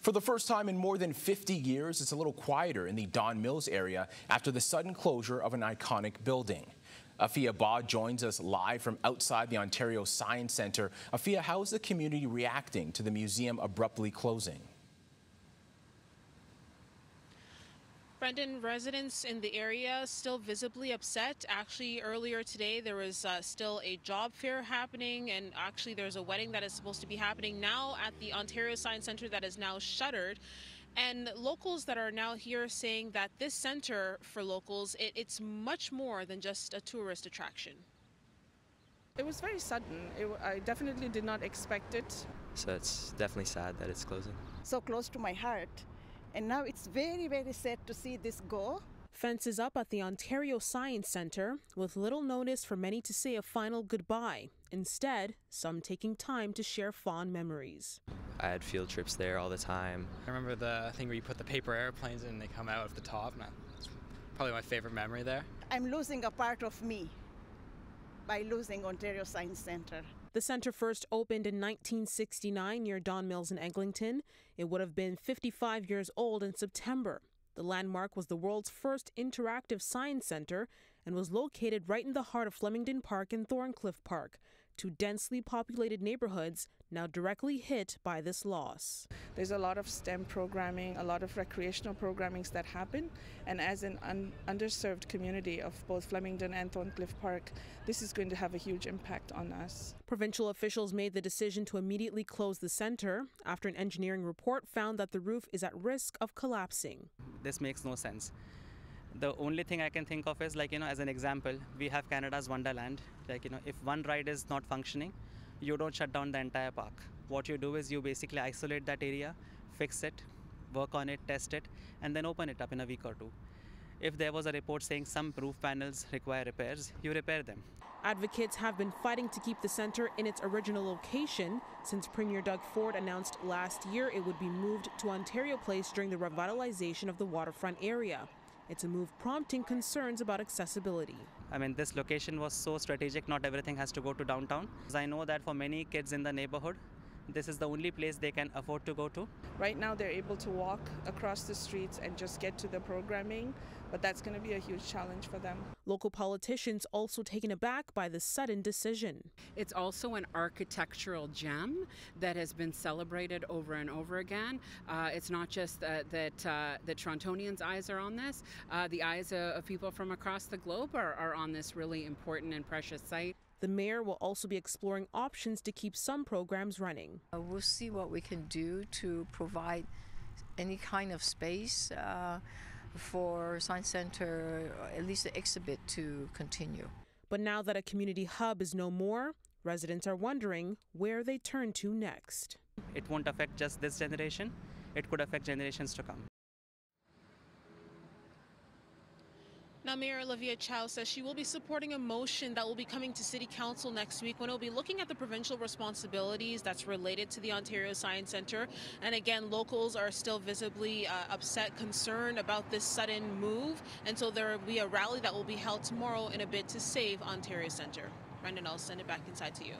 For the first time in more than 50 years, it's a little quieter in the Don Mills area after the sudden closure of an iconic building. Afua Baah joins us live from outside the Ontario Science Centre. Afua, how is the community reacting to the museum abruptly closing? Brendan, residents in the area still visibly upset. Actually, earlier today, there was still a job fair happening, and actually there's a wedding that is supposed to be happening now at the Ontario Science Centre that is now shuttered. And locals that are now here saying that this centre, for locals, it's much more than just a tourist attraction. It was very sudden. I definitely did not expect it. So it's definitely sad that it's closing. So close to my heart. And now it's very, very sad to see this go. Fences up at the Ontario Science Centre with little notice for many to say a final goodbye. Instead, some taking time to share fond memories. I had field trips there all the time. I remember the thing where you put the paper airplanes in and they come out of the top. And that's probably my favorite memory there. I'm losing a part of me by losing Ontario Science Centre. The centre first opened in 1969 near Don Mills in Eglinton. It would have been 55 years old in September. The landmark was the world's first interactive science centre and was located right in the heart of Flemington Park and Thorncliffe Park, two densely populated neighbourhoods now directly hit by this loss. There's a lot of STEM programming, a lot of recreational programmings that happen, and as an underserved community of both Flemington and Thorncliffe Park, this is going to have a huge impact on us. Provincial officials made the decision to immediately close the centre after an engineering report found that the roof is at risk of collapsing. This makes no sense. The only thing I can think of is, as an example, we have Canada's Wonderland. If one ride is not functioning, you don't shut down the entire park. What you do is you basically isolate that area, fix it, work on it, test it, and then open it up in a week or two. If there was a report saying some roof panels require repairs, you repair them. Advocates have been fighting to keep the centre in its original location since Premier Doug Ford announced last year it would be moved to Ontario Place during the revitalization of the waterfront area. It's a move prompting concerns about accessibility. This location was so strategic, not everything has to go to downtown. I know that for many kids in the neighborhood, this is the only place they can afford to go to. Right now they're able to walk across the streets and just get to the programming, but that's going to be a huge challenge for them. Local politicians also taken aback by the sudden decision. It's also an architectural gem that has been celebrated over and over again. It's not just that Torontonians' eyes are on this. The eyes of people from across the globe are on this really important and precious site. The mayor will also be exploring options to keep some programs running. We'll see what we can do to provide any kind of space for Science Centre, or at least the exhibit, to continue. But now that a community hub is no more, residents are wondering where they turn to next. It won't affect just this generation. It could affect generations to come. Now, Mayor Olivia Chow says she will be supporting a motion that will be coming to City Council next week when it will be looking at the provincial responsibilities that's related to the Ontario Science Centre. And again, locals are still visibly upset, concerned about this sudden move. And so there will be a rally that will be held tomorrow in a bid to save Ontario Centre. Brendan, I'll send it back inside to you.